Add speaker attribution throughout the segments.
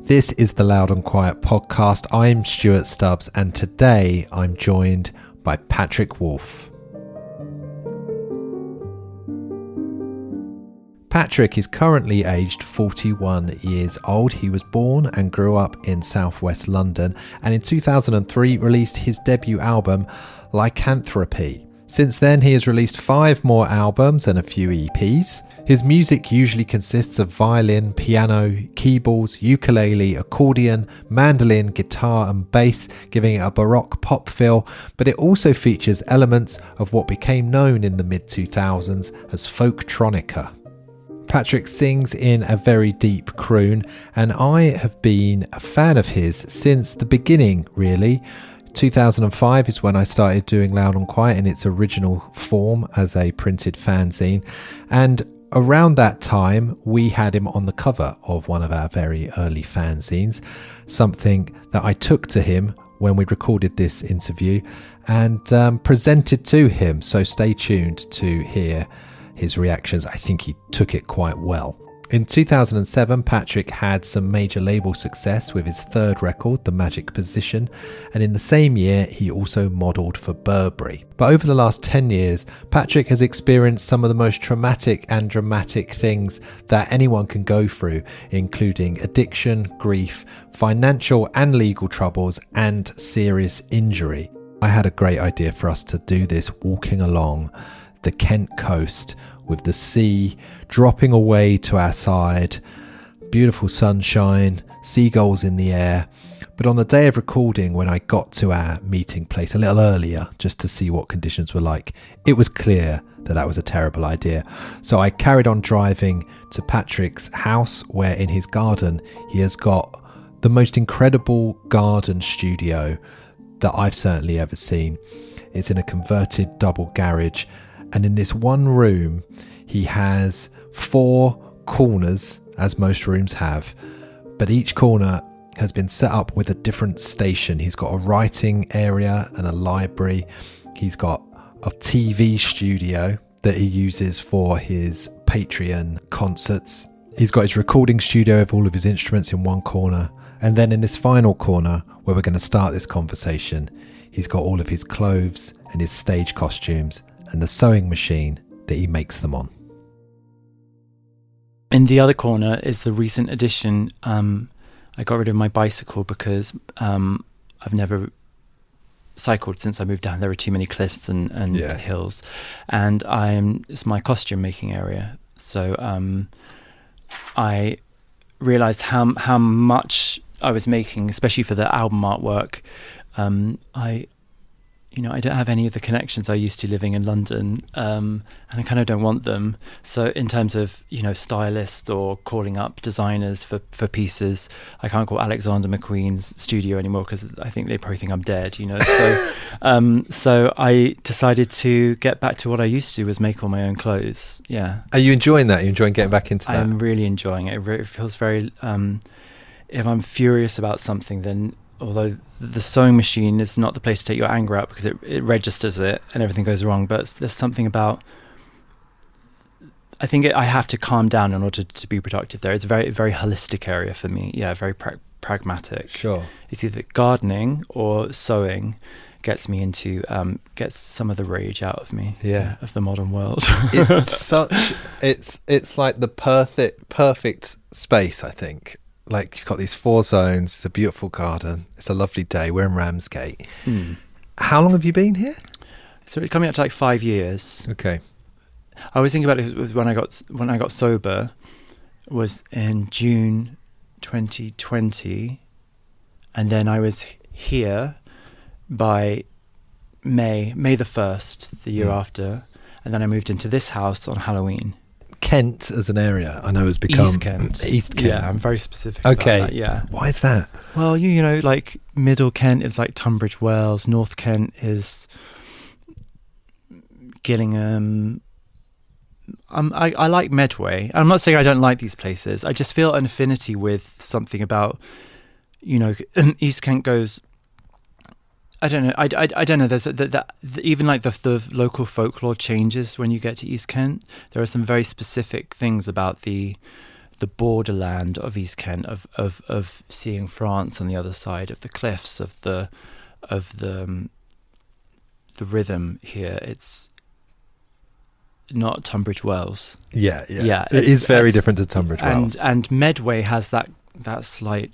Speaker 1: This is the Loud and Quiet podcast. I'm Stuart Stubbs, and today I'm joined by Patrick Wolf. Patrick is currently aged 41 years old. He was born and grew up in southwest London, and in 2003 released his debut album, Lycanthropy. Since then, he has released 5 more albums and a few EPs. His music usually consists of violin, piano, keyboards, ukulele, accordion, mandolin, guitar and bass, giving it a baroque pop feel, but it also features elements of what became known in the mid-2000s as folktronica. Patrick sings in a very deep croon, and I have been a fan of his since the beginning, really. 2005 is when I started doing Loud and Quiet in its original form as a printed fanzine, and around that time we had him on the cover of one of our very early fanzines, something that I took to him when we recorded this interview and presented to him, so stay tuned to hear his reactions. I think he took it quite well. In 2007, Patrick had some major label success with his third record, The Magic Position, and in the same year he also modelled for Burberry. But over the last 10 years, Patrick has experienced some of the most traumatic and dramatic things that anyone can go through, including addiction, grief, financial and legal troubles, and serious injury. I had a great idea for us to do this walking along the Kent coast with the sea dropping away to our side, beautiful sunshine, seagulls in the air. But on the day of recording, when I got to our meeting place a little earlier just to see what conditions were like, it was clear that that was a terrible idea. So I carried on driving to Patrick's house, where in his garden he has got the most incredible garden studio that I've certainly ever seen. It's in a converted double garage, and in this one room he has 4 corners, as most rooms have, but each corner has been set up with a different station. He's got a writing area and a library. He's got a TV studio that he uses for his Patreon concerts. He's got his recording studio with all of his instruments in one corner, and then in this final corner where we're going to start this conversation, he's got all of his clothes and his stage costumes and the sewing machine that he makes them on.
Speaker 2: In the other corner is the recent addition. I got rid of my bicycle because I've never cycled since I moved down. There are too many cliffs and hills, and it's my costume making area. So I realized how much I was making, especially for the album artwork. I don't have any of the connections I used to living in London, and I kind of don't want them. So in terms of, stylist or calling up designers for pieces, I can't call Alexander McQueen's studio anymore because I think they probably think I'm dead, So, so I decided to get back to what I used to do, was make all my own clothes. Yeah.
Speaker 1: Are you enjoying that? Are you enjoying getting back into that?
Speaker 2: I'm really enjoying it. It feels very, if I'm furious about something, then although the sewing machine is not the place to take your anger out because it registers it and everything goes wrong, but there's something about, I think I have to calm down in order to be productive there. It's a very, very holistic area for me. Yeah, very pragmatic.
Speaker 1: Sure.
Speaker 2: It's either gardening or sewing gets me into, gets some of the rage out of me.
Speaker 1: Yeah.
Speaker 2: Of the modern world.
Speaker 1: It's like the perfect space, I think. Like, you've got these 4 zones. It's a beautiful garden. It's a lovely day. We're in Ramsgate. How long have you been here?
Speaker 2: So it's coming up to like 5 years.
Speaker 1: Okay.
Speaker 2: I was thinking about it when I got sober, was in June 2020, and then I was here by May the 1st, the year after, and then I moved into this house on Halloween.
Speaker 1: Kent as an area, I know, has become
Speaker 2: East Kent. Yeah, I'm very specific about that, yeah.
Speaker 1: Why is that?
Speaker 2: Well, like Middle Kent is like Tunbridge Wells, North Kent is Gillingham. I like Medway. I'm not saying I don't like these places. I just feel an affinity with something about, East Kent goes, I don't know. I don't know. There's even like the local folklore changes when you get to East Kent. There are some very specific things about the the borderland of East Kent, of seeing France on the other side of the cliffs, of the rhythm here. It's not Tunbridge Wells.
Speaker 1: Yeah. It is very different to Tunbridge Wells.
Speaker 2: And Medway has that slight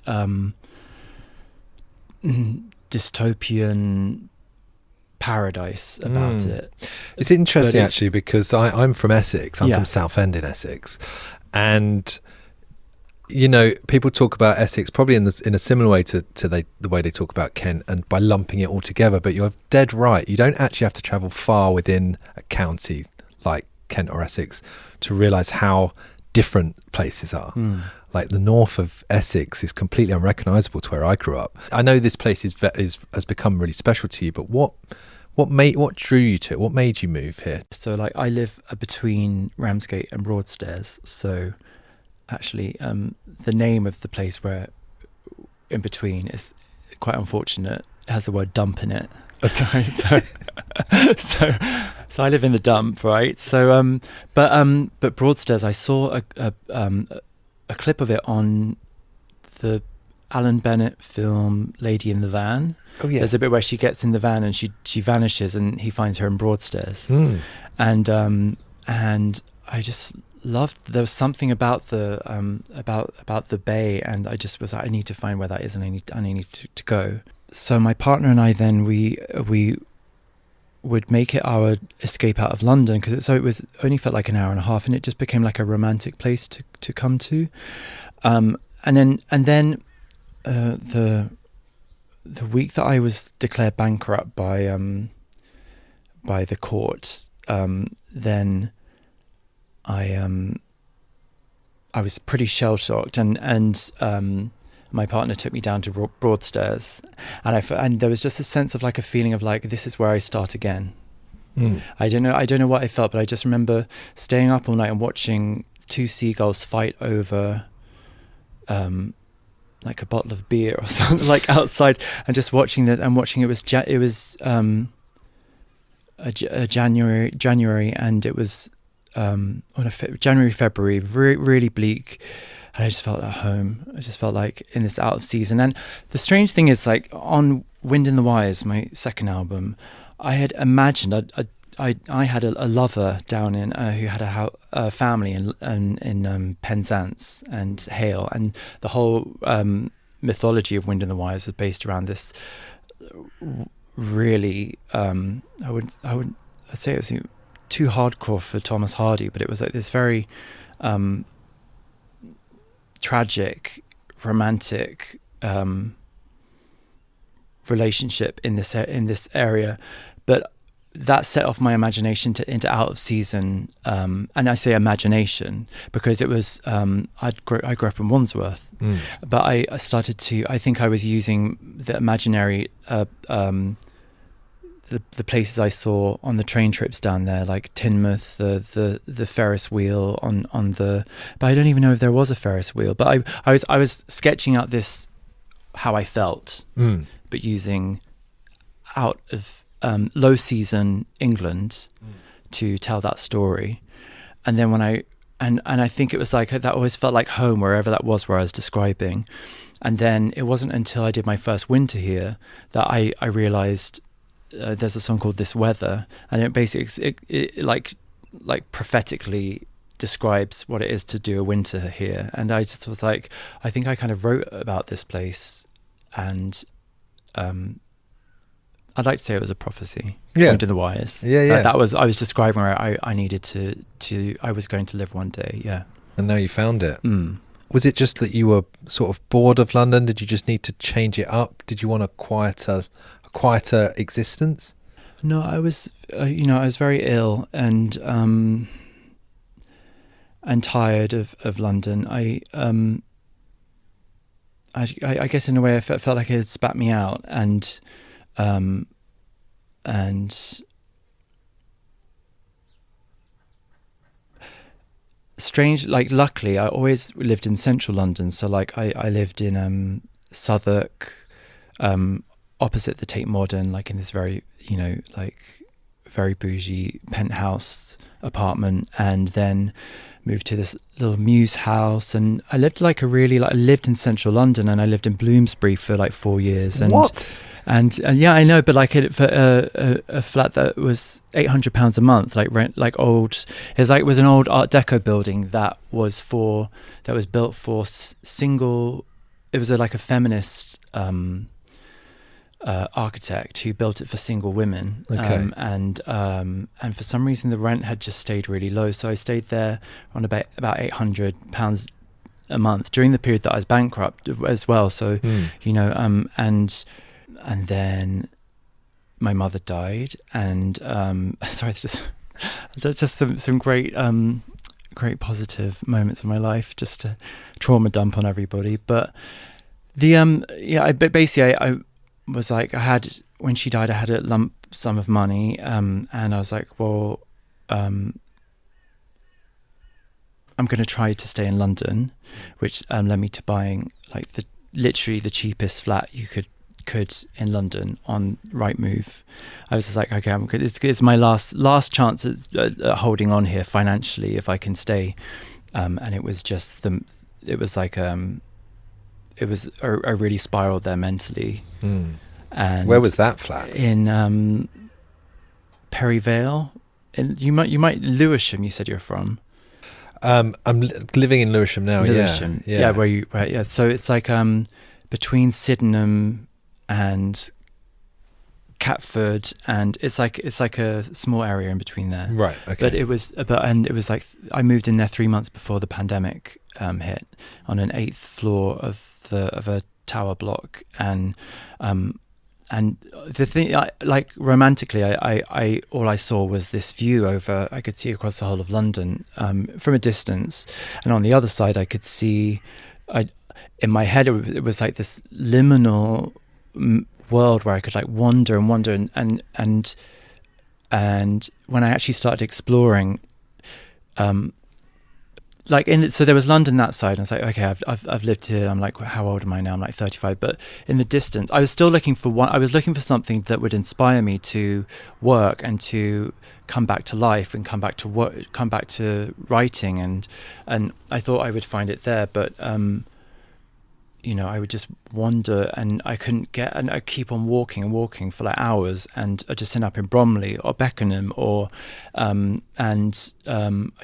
Speaker 2: dystopian paradise about it.
Speaker 1: It's interesting actually, because I'm from Essex. I'm from Southend in Essex, and people talk about Essex probably in a similar way to the way they talk about Kent, and by lumping it all together. But you're dead right. You don't actually have to travel far within a county like Kent or Essex to realise how different places are. Like the north of Essex is completely unrecognisable to where I grew up. I know this place has become really special to you, but what drew you to it? What made you move here?
Speaker 2: So like I live between Ramsgate and Broadstairs. So actually the name of the place where in between is quite unfortunate. It has the word dump in it. Okay. so I live in the dump, right? So but Broadstairs, I saw a clip of it on the Alan Bennett film Lady in the Van. Oh yeah. There's a bit where she gets in the van and she vanishes and he finds her in Broadstairs. And I just loved, there was something about the bay, and I just was like, I need to find where that is, and I need to go. So my partner and I then we would make it our escape out of London, because it was only felt like an hour and a half, and it just became like a romantic place to come to. And then the week that I was declared bankrupt by the court, then I was pretty shell shocked, and my partner took me down to Broadstairs, and there was just a sense of like a feeling of like, this is where I start again. I don't know what I felt, but I just remember staying up all night and watching two seagulls fight over like a bottle of beer or something, like outside, and just watching that. And watching it was January, and it was January, February, really bleak. And I just felt at home. I just felt like in this out of season. And the strange thing is, like on Wind in the Wires, my second album, I had imagined I had a lover down in who had a family in Penzance and Hale, and the whole mythology of Wind in the Wires was based around this really I'd say it was too hardcore for Thomas Hardy, but it was like this very tragic, romantic relationship in this area, but that set off my imagination into out of season, and I say imagination because it was I grew up in Wandsworth, but I started to, I think I was using the imaginary the places I saw on the train trips down there, like Teignmouth, the Ferris wheel on the, but I don't even know if there was a Ferris wheel, but I was sketching out this how I felt, but using out of low season England to tell that story. And then when I think it was like that always felt like home wherever that was where I was describing. And then it wasn't until I did my first winter here that I realized there's a song called This Weather, and it basically it like prophetically describes what it is to do a winter here. And I just was like, I think I kind of wrote about this place, and I'd like to say it was a prophecy. Wind in the Wires. That was, I was describing where I needed to I was going to live one day. Yeah. And
Speaker 1: now you found it. Was it just that you were sort of bored of London? Did you just need to change it up? Did you want a quieter existence?
Speaker 2: No, I was I was very ill and tired of London. I guess in a way I felt like it had spat me out, and strange, like luckily I always lived in central London, so like I lived in Southwark, opposite the Tate Modern, like in this very like very bougie penthouse apartment, and then moved to this little mews house, and I lived I lived in central London, and I lived in Bloomsbury for like 4 years. And
Speaker 1: what?
Speaker 2: And yeah, I know, but like for a flat that was £800 a month, like rent, like old, it was an old Art Deco building that was built for single. It was like a feminist architect who built it for single women.
Speaker 1: Okay.
Speaker 2: And for some reason the rent had just stayed really low, so I stayed there on about £800 a month during the period that I was bankrupt as well. So and then my mother died, and sorry, just some great positive moments in my life, just to trauma dump on everybody. But I was like, when she died, I had a lump sum of money, and I was like, well, I'm going to try to stay in London, which led me to buying like literally the cheapest flat you could in London on Rightmove. I was just like, okay, I'm good. It's my last chance at holding on here financially if I can stay. And it was just I really spiraled there mentally. And
Speaker 1: where was that flat?
Speaker 2: In Perryvale. You might Lewisham. You said you're from.
Speaker 1: I'm living in Lewisham now.
Speaker 2: Lewisham. Yeah. Right. So it's like between Sydenham and Catford, and it's like a small area in between there.
Speaker 1: Right. Okay.
Speaker 2: But it was like I moved in there 3 months before the pandemic hit, on an 8th floor of a tower block, and the thing, like romantically, I all I saw was this view over. I could see across the whole of London from a distance, and on the other side, I could see. In my head, it was like this liminal world where I could like wander, and when I actually started exploring, so there was London that side, and I was like, okay, I've lived here. I'm like, how old am I now? I'm like 35. But in the distance, I was still looking for I was looking for something that would inspire me to work and to come back to life and come back to work, come back to writing, and I thought I would find it there, but I would just wander, and I couldn't get, and I keep on walking for like hours, and I just end up in Bromley or Beckenham, or I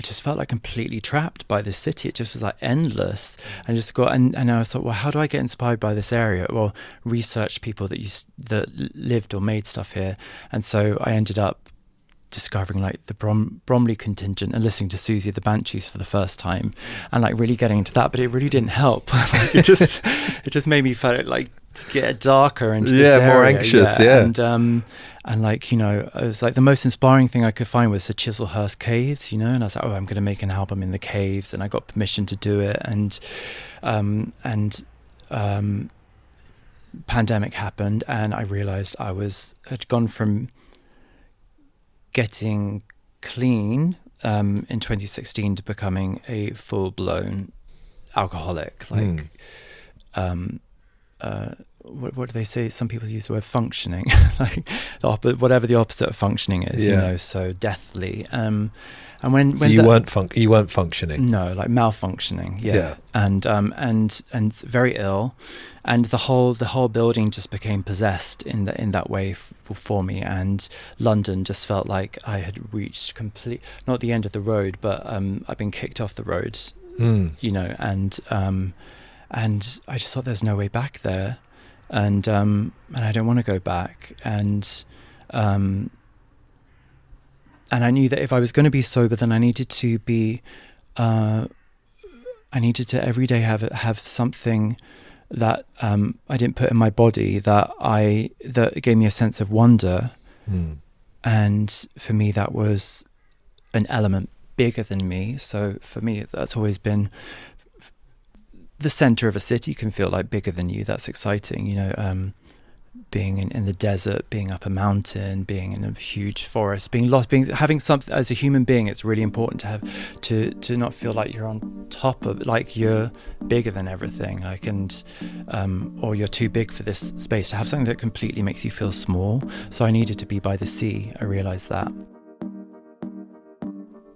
Speaker 2: just felt like completely trapped by this city. It just was like endless, and just got, and I was like, well, how do I get inspired by this area? Well, research people that lived or made stuff here, and so I ended up discovering like the Bromley contingent and listening to Susie the Banshees for the first time, and like really getting into that, but it really didn't help. it just made me feel like to get darker and
Speaker 1: more anxious.
Speaker 2: And like, it was like the most inspiring thing I could find was the Chislehurst Caves, and I was like, oh, I'm going to make an album in the caves, and I got permission to do it, and pandemic happened, and I realized I had gone from getting clean in 2016 to becoming a full-blown alcoholic. Like, what do they say? Some people use the word functioning, like whatever the opposite of functioning is, so deathly. And when
Speaker 1: you weren't functioning. No,
Speaker 2: like malfunctioning. Yeah. And very ill, and the whole building just became possessed in that way for me. And London just felt like I had reached not the end of the road, but I've been kicked off the road. And I just thought there's no way back there, and I don't want to go back, and I knew that if I was going to be sober, then I needed to be, I needed to every day have something that I didn't put in my body that gave me a sense of wonder, and for me that was an element bigger than me. So for me, that's always been the center of a city can feel like bigger than you. That's exciting, being in the desert, being up a mountain, being in a huge forest, being lost, having something as a human being. It's really important to have to not feel like you're on top of, like you're bigger than everything, like, and or you're too big for this space. To have something that completely makes you feel small. So I needed to be by the sea. I realized that.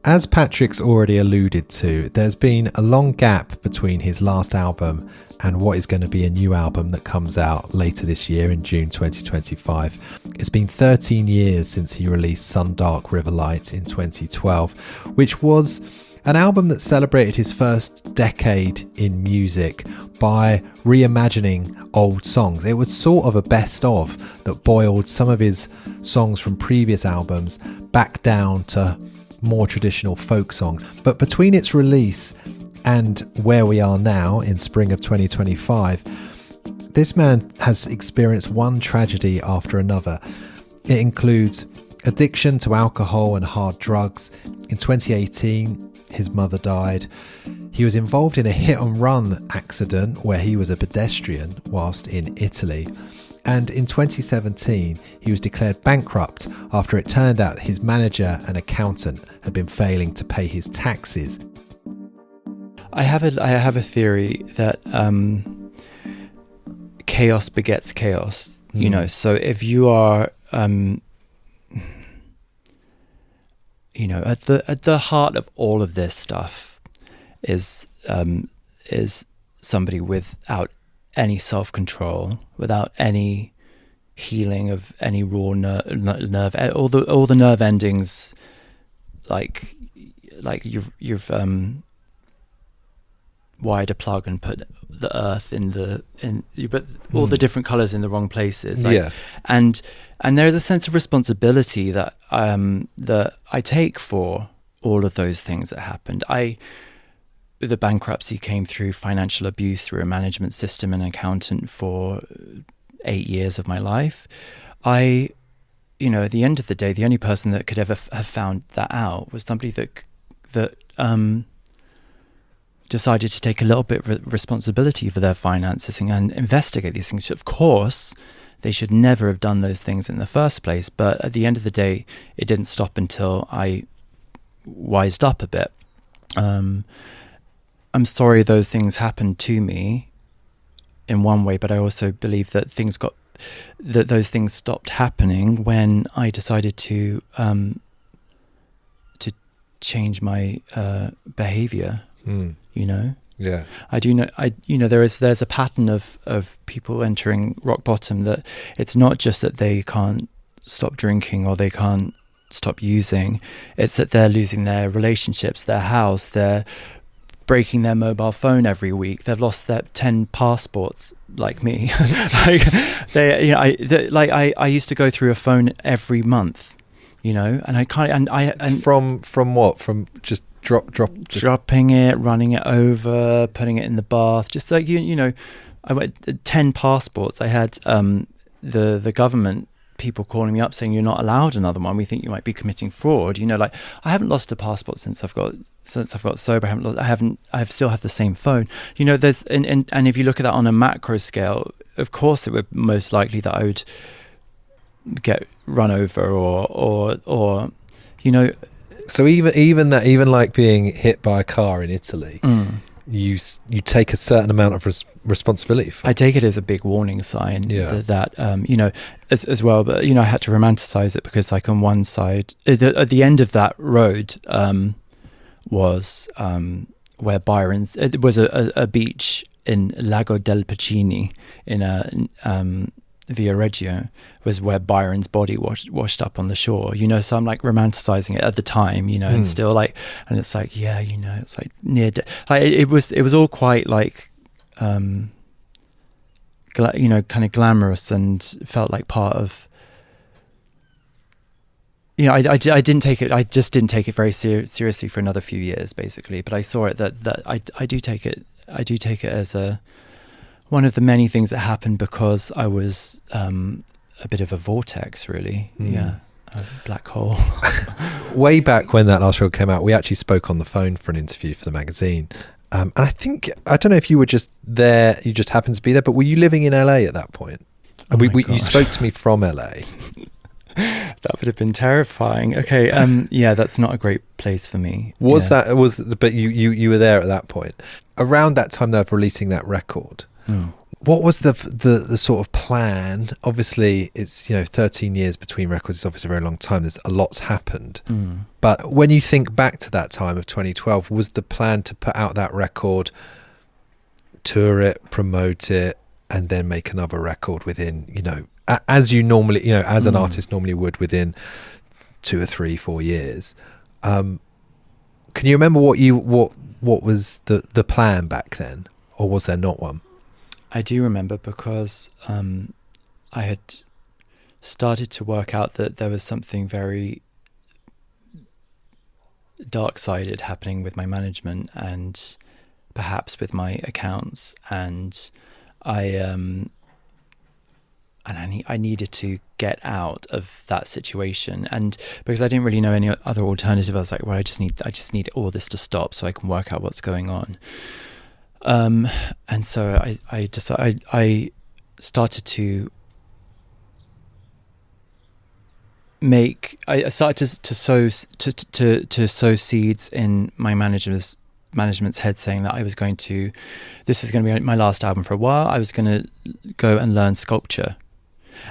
Speaker 1: As Patrick's already alluded to, there's been a long gap between his last album and what is going to be a new album that comes out later this year in June 2025. It's been 13 years since he released Sun Dark River Light in 2012, which was an album that celebrated his first decade in music by reimagining old songs. It was sort of a best of that boiled some of his songs from previous albums back down to more traditional folk songs. But between its release and where we are now in spring of 2025, this man has experienced one tragedy after another. It includes addiction to alcohol and hard drugs. In 2018, his mother died. He was involved in a hit and run accident where he was a pedestrian whilst in Italy. And in 2017, he was declared bankrupt after it turned out his manager and accountant had been failing to pay his taxes.
Speaker 2: I have a theory that chaos begets chaos. You know, so if you are, you know, at the heart of all of this stuff is somebody without any self-control, without any healing of any raw nerve, all the nerve endings, like you've wired a plug and put the earth you put all the different colors in the wrong places, like, and there's a sense of responsibility that I take for all of those things that happened. The bankruptcy came through financial abuse through a management system and accountant for 8 years of my life. You know, at the end of the day, the only person that could ever have found that out was somebody that decided to take a little bit of responsibility for their finances and investigate these things. Of course, they should never have done those things in the first place. But at the end of the day, it didn't stop until I wised up a bit. I'm sorry those things happened to me in one way, but I also believe that those things stopped happening when I decided to change my behavior. You know.
Speaker 1: Yeah.
Speaker 2: I do know. There's a pattern of people entering rock bottom, that it's not just that they can't stop drinking or they can't stop using. It's that they're losing their relationships, their house, they're breaking their mobile phone every week. They've lost their 10 passports, like me. I used to go through a phone every month, you know, and
Speaker 1: from what? From just
Speaker 2: dropping it, running it over, putting it in the bath, just like you know, I went 10 passports. I had the government people calling me up saying, you're not allowed another one, we think you might be committing fraud. You know, like, I haven't lost a passport since I've got sober. I still have the same phone. You know, there's and if you look at that on a macro scale, of course it would most likely that I would get run over or you know.
Speaker 1: So even like being hit by a car in Italy, you take a certain amount of responsibility for.
Speaker 2: I take it as a big warning sign that you know, as well. But you know, I had to romanticize it because, like, on one side, at the end of that road was where Byron's. It was a beach in Lago del Pacini in Via Reggio, was where Byron's body washed up on the shore, you know. So I'm like romanticizing it at the time, you know, and still like, and it's like, yeah, you know, it's like near it was all quite like you know, kind of glamorous, and felt like part of, you know, I didn't take it, I just didn't take it very seriously for another few years, basically. But I saw it that I do take it as one of the many things that happened because I was a bit of a vortex, really. Yeah, I was a black hole.
Speaker 1: Way back when that last record came out, we actually spoke on the phone for an interview for the magazine. And I don't know if you were just there, you just happened to be there, but were you living in LA at that point? And you spoke to me from LA.
Speaker 2: That would have been terrifying. Okay, yeah, that's not a great place for me.
Speaker 1: But you were there at that point. Around that time, though, of releasing that record, what was the sort of plan? Obviously, it's 13 years between records is obviously a very long time. There's a lot's happened. But when you think back to that time of 2012, was the plan to put out that record, tour it, promote it, and then make another record within, as you normally, as an artist normally would within 2 or 3, 4 years? Can you remember what was the plan back then, or was there not one?
Speaker 2: I do remember because I had started to work out that there was something very dark-sided happening with my management and perhaps with my accounts, and I needed to get out of that situation, and because I didn't really know any other alternative, I was like, well, I just need all this to stop so I can work out what's going on. And so I started to sow seeds in my management's head, saying that this was going to be my last album for a while. I was going to go and learn sculpture,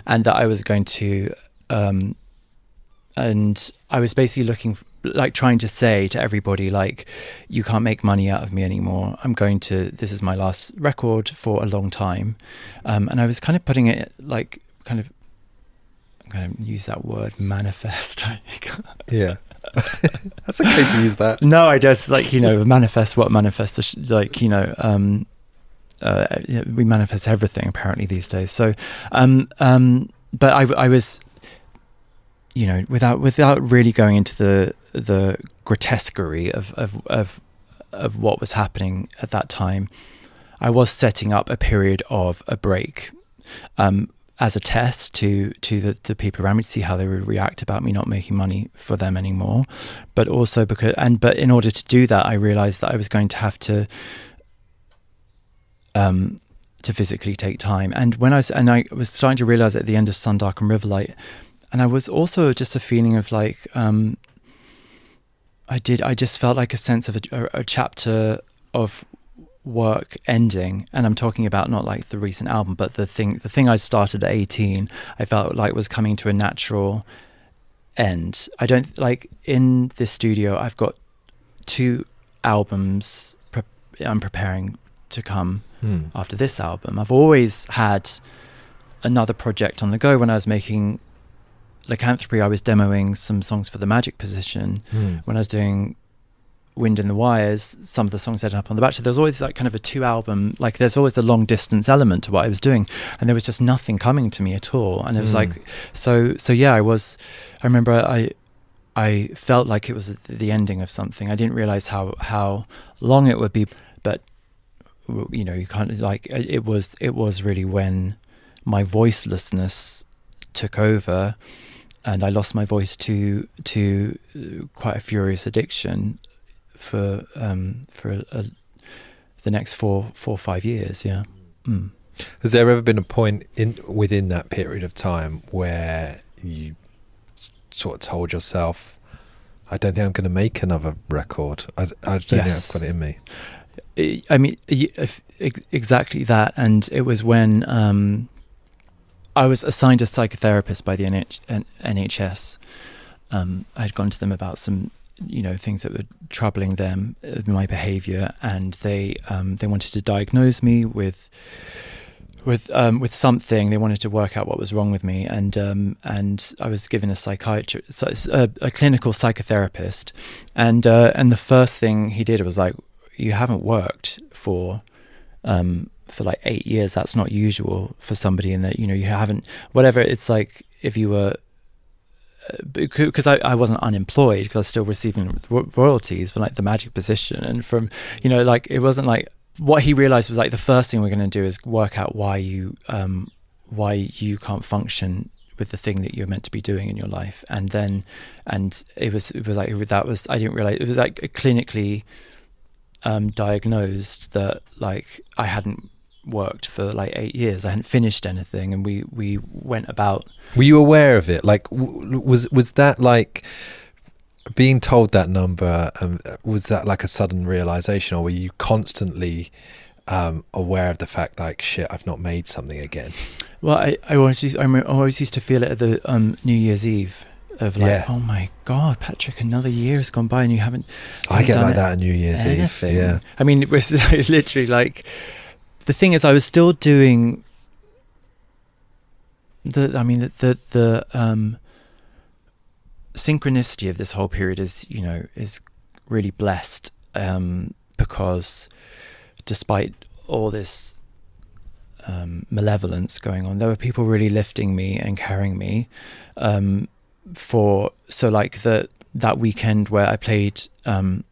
Speaker 2: and that I was going to, and I was basically trying to say to everybody, like, you can't make money out of me anymore. This is my last record for a long time. And I was kind of putting it I'm going to use that word, manifest, I think.
Speaker 1: Yeah. That's okay to use that.
Speaker 2: No, I just manifest what manifest, we manifest everything apparently these days. So, but I was, without really going into the grotesquerie of what was happening at that time, I was setting up a period of a break, as a test to the people around me, to see how they would react about me not making money for them anymore. But also but in order to do that, I realized that I was going to have to physically take time. And I was starting to realize at the end of Sundark and Riverlight, and I was also just a feeling of I just felt like a sense of a chapter of work ending. And I'm talking about not like the recent album, but the thing I started at 18, I felt like was coming to a natural end. I don't in this studio, I've got 2 albums I'm preparing to come after this album. I've always had another project on the go. When I was making Lycanthropy, I was demoing some songs for the Magic Position. When I was doing Wind in the Wires, some of the songs ended up on The Bachelor. There was always kind of a 2-album, there's always a long distance element to what I was doing, and there was just nothing coming to me at all. And it was I remember I felt like it was the ending of something. I didn't realize how long it would be, but you kind of it was really when my voicelessness took over, and I lost my voice to quite a furious addiction for the next 4 or 5 years. Yeah.
Speaker 1: Has there ever been a point within that period of time where you sort of told yourself, I don't think I'm going to make another record, I don't think I've got it in me?
Speaker 2: I mean, exactly that. And it was when I was assigned a psychotherapist by the NHS. I'd gone to them about some things that were troubling them, my behaviour, and they wanted to diagnose me with something. They wanted to work out what was wrong with me, and I was given a clinical psychotherapist, and the first thing he did was like, you haven't worked for 8 years. That's not usual for somebody in that, you haven't, whatever. It's like if you were, because I wasn't unemployed, because I was still receiving royalties for the Magic Position, and from it wasn't like, what he realized was the first thing we're going to do is work out why you can't function with the thing that you're meant to be doing in your life. And it was that was, I didn't realize it was clinically diagnosed that I hadn't worked for like 8 years. I hadn't finished anything, and we went about.
Speaker 1: Were you aware of it? Like, was that like being told that number? Was that like a sudden realization, or were you constantly aware of the fact like, shit, I've not made something again?
Speaker 2: Well, I always used to feel it at the New Year's Eve. Of like, oh my God, Patrick, another year has gone by and you haven't
Speaker 1: I get like that at New Year's Eve. Yeah.
Speaker 2: I mean, it was literally like, the thing is, I was still doing the synchronicity of this whole period is really blessed, because despite all this malevolence going on, there were people really lifting me and carrying me. That weekend where I played, there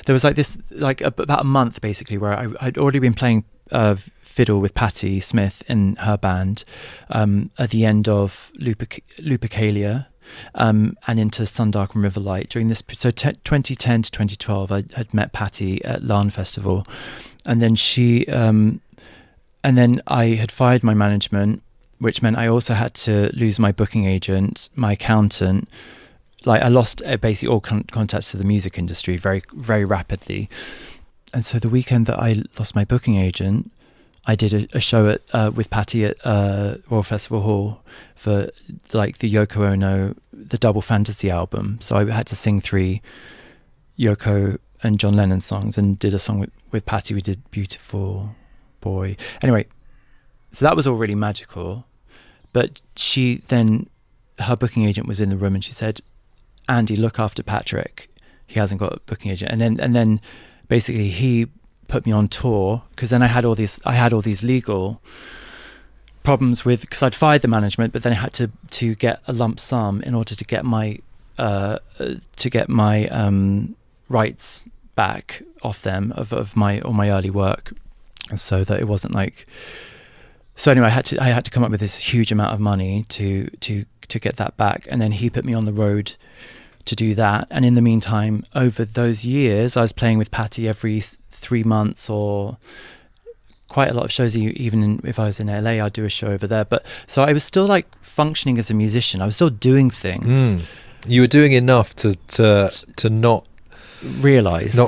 Speaker 2: was like this, like about a month basically, where I'd already been playing fiddle with Patti Smith in her band at the end of Lupercalia, and into Sundark and Riverlight during this. So 2010 to 2012, I had met Patti at Larne Festival, and then and then I had fired my management, which meant I also had to lose my booking agent, my accountant. Like, I lost basically all contacts to the music industry very, very rapidly. And so the weekend that I lost my booking agent, I did a show with Patti at Royal Festival Hall for like the Yoko Ono, the Double Fantasy album. So I had to sing 3 Yoko and John Lennon songs, and did a song with Patti. We did Beautiful Boy. Anyway, so that was all really magical. But she then, her booking agent was in the room, and she said, Andy, look after Patrick. He hasn't got a booking agent. And then basically he put me on tour, because then I had all these legal problems with, because I'd fired the management, but then I had to get a lump sum in order to get my rights back off them of all my early work, so that it wasn't like. So anyway, I had to come up with this huge amount of money to get that back, and then he put me on the road to do that. And in the meantime, over those years, I was playing with Patti every 3 months, or quite a lot of shows. Even if I was in LA, I'd do a show over there. But so I was still like functioning as a musician. I was still doing things.
Speaker 1: You were doing enough to not realize,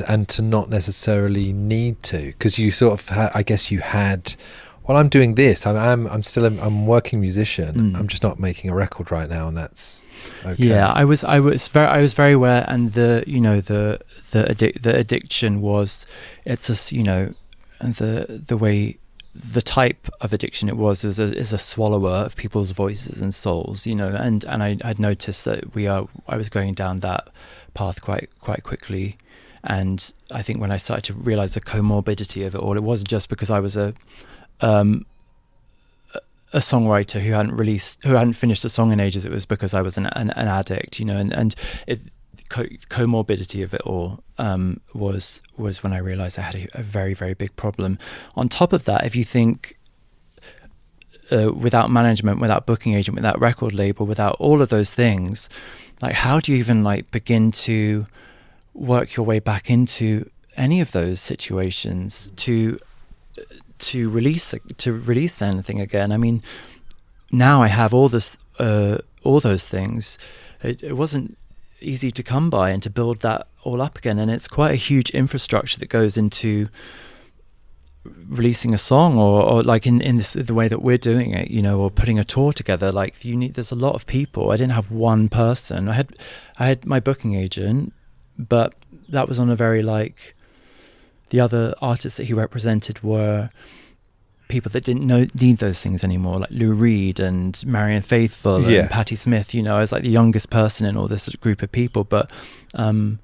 Speaker 1: and to not necessarily need to, because you sort of I guess you had. Well, I'm doing this. I'm still a working musician. I'm just not making a record right now, and that's okay. Yeah, I was very aware, and the addiction was, it's just, and the way, the type of addiction it was is a swallower of people's voices and souls, and I'd noticed that I was going down that path quite quickly. And I think when I started to realize the comorbidity of it all, it wasn't just because I was a songwriter who hadn't finished a song in ages. It was because I was an addict, and comorbidity of it all was when I realized I had a very, very big problem. On top of that, if you think without management, without booking agent, without record label, without all of those things, like, how do you even like begin to work your way back into any of those situations to release anything again? I mean, now I have all those things. It wasn't easy to come by and to build that all up again, and it's quite a huge infrastructure that goes into releasing a song, or like in the way that we're doing it, or putting a tour together. Like, there's a lot of people. I didn't have one person. I had my booking agent, but that was on a very like. The other artists that he represented were people that didn't need those things anymore, like Lou Reed and Marianne Faithfull and Patti Smith. I was like the youngest person in all this group of people. But that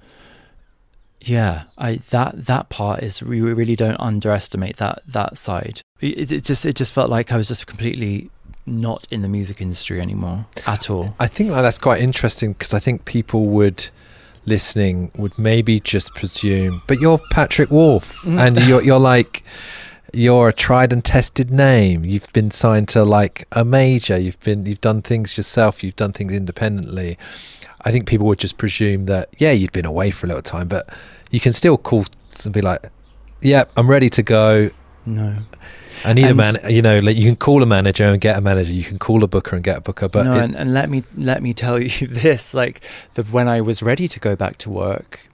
Speaker 1: part is, we really don't underestimate that side. It just felt like I was just completely not in the music industry anymore at all. I think that's quite interesting, because I think people listening would maybe just presume, but you're Patrick Wolf, and you're a tried and tested name. You've been signed to like a major. You've done things yourself. You've done things independently. I think people would just presume that, you'd been away for a little time, but you can still call and be like, I'm ready to go.
Speaker 2: No.
Speaker 1: I need a man. You know, like, you can call a manager and get a manager. You can call a booker and get a booker. But
Speaker 2: no, and let me tell you this: like, when I was ready to go back to work,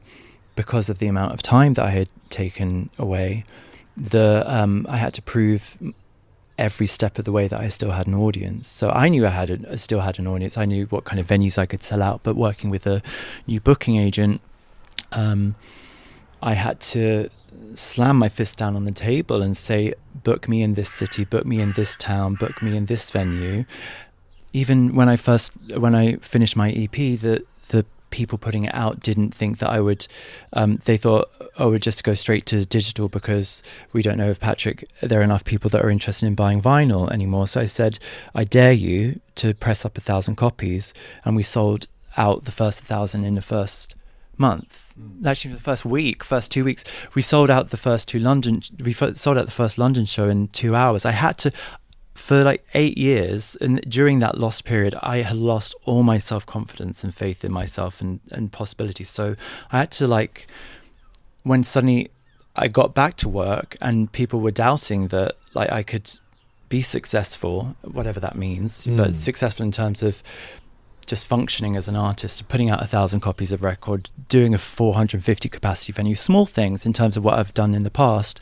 Speaker 2: because of the amount of time that I had taken away, I had to prove every step of the way that I still had an audience. So I knew I still had an audience. I knew what kind of venues I could sell out. But working with a new booking agent, I had to slam my fist down on the table and say, book me in this city, book me in this town, book me in this venue. Even when I finished my EP, the people putting it out didn't think that I would, they thought, oh, we'll just go straight to digital because we don't know if there are enough people that are interested in buying vinyl anymore. So I said, I dare you to press up 1,000 copies. And we sold out the first 1,000 in the first month. Actually, the first 2 weeks, we sold out the first London show in 2 hours. I had to, for like 8 years, and during that lost period, I had lost all my self-confidence and faith in myself and possibilities. So I had to, like, when suddenly I got back to work and people were doubting that, like, I could be successful, whatever that means, but successful in terms of just functioning as an artist, putting out 1,000 copies of record, doing a 450 capacity venue, small things in terms of what I've done in the past.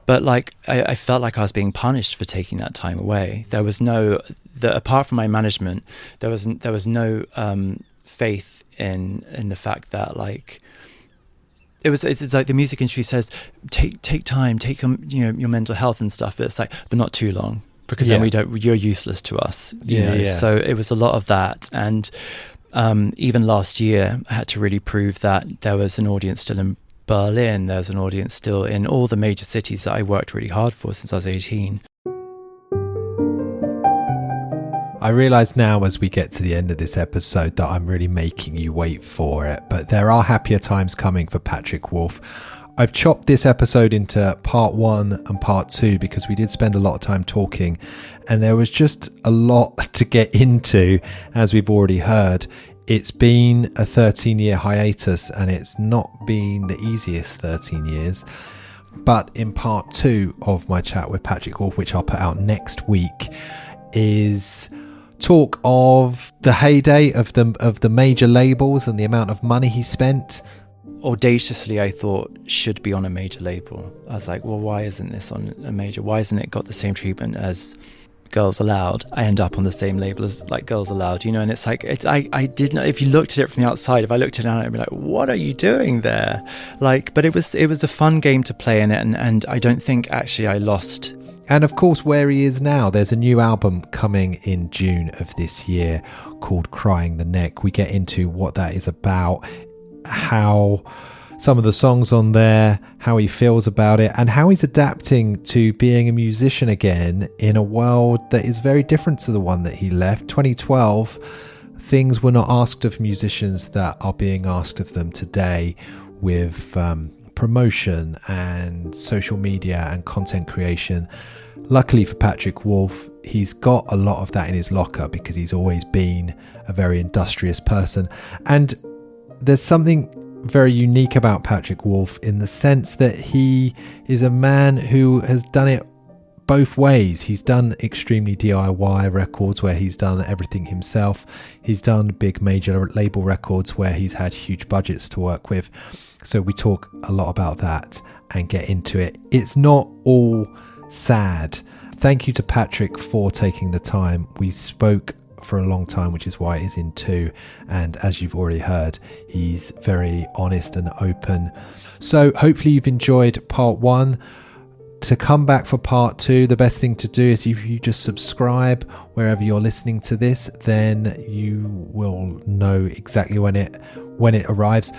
Speaker 2: But like, I felt like I was being punished for taking that time away. There was apart from my management, there was no faith in the fact that, like, it's like the music industry says, take time, take your mental health and stuff, but it's like, but not too long, because then you're useless to us. You know? So it was a lot of that. And even last year, I had to really prove that there was an audience still in Berlin. There's an audience still in all the major cities that I worked really hard for since I was 18.
Speaker 1: I realise now, as we get to the end of this episode, that I'm really making you wait for it, but there are happier times coming for Patrick Wolf. I've chopped this episode into part 1 and part 2 because we did spend a lot of time talking, and there was just a lot to get into, as we've already heard. It's been a 13-year hiatus, and it's not been the easiest 13 years. But in part 2 of my chat with Patrick Wolf, which I'll put out next week, is talk of the heyday of the major labels and the amount of money he spent.
Speaker 2: Audaciously, I thought should be on a major label. I was like, well, why isn't this on a major? Why isn't it got the same treatment as Girls Aloud? I end up on the same label as, like, Girls Aloud, and it's like, I didn't know. If you looked at it from the outside, if I looked at it out, I'd be like, what are you doing there? Like, but it was a fun game to play in it, and I don't think actually I lost.
Speaker 1: And of course, where he is now, there's a new album coming in June of this year called Crying the Neck. We get into what that is about, how some of the songs on there, how he feels about it, and how he's adapting to being a musician again in a world that is very different to the one that he left. 2012, things were not asked of musicians that are being asked of them today, with promotion and social media and content creation. Luckily for Patrick Wolf, he's got a lot of that in his locker because he's always been a very industrious person. And there's something very unique about Patrick Wolf in the sense that he is a man who has done it both ways. He's done extremely DIY records where he's done everything himself. He's done big major label records where he's had huge budgets to work with. So we talk a lot about that and get into it. It's not all sad. Thank you to Patrick for taking the time. We spoke for a long time, which is why it is in 2, and as you've already heard, he's very honest and open. So hopefully you've enjoyed part 1. To come back for part 2, the best thing to do is if you just subscribe wherever you're listening to this, then you will know exactly when it arrives.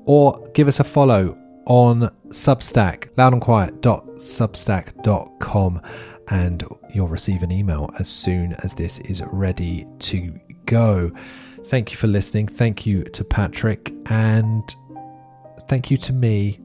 Speaker 1: Or give us a follow on Substack, loudandquiet.substack.com, and you'll receive an email as soon as this is ready to go. Thank you for listening. Thank you to Patrick, and thank you to me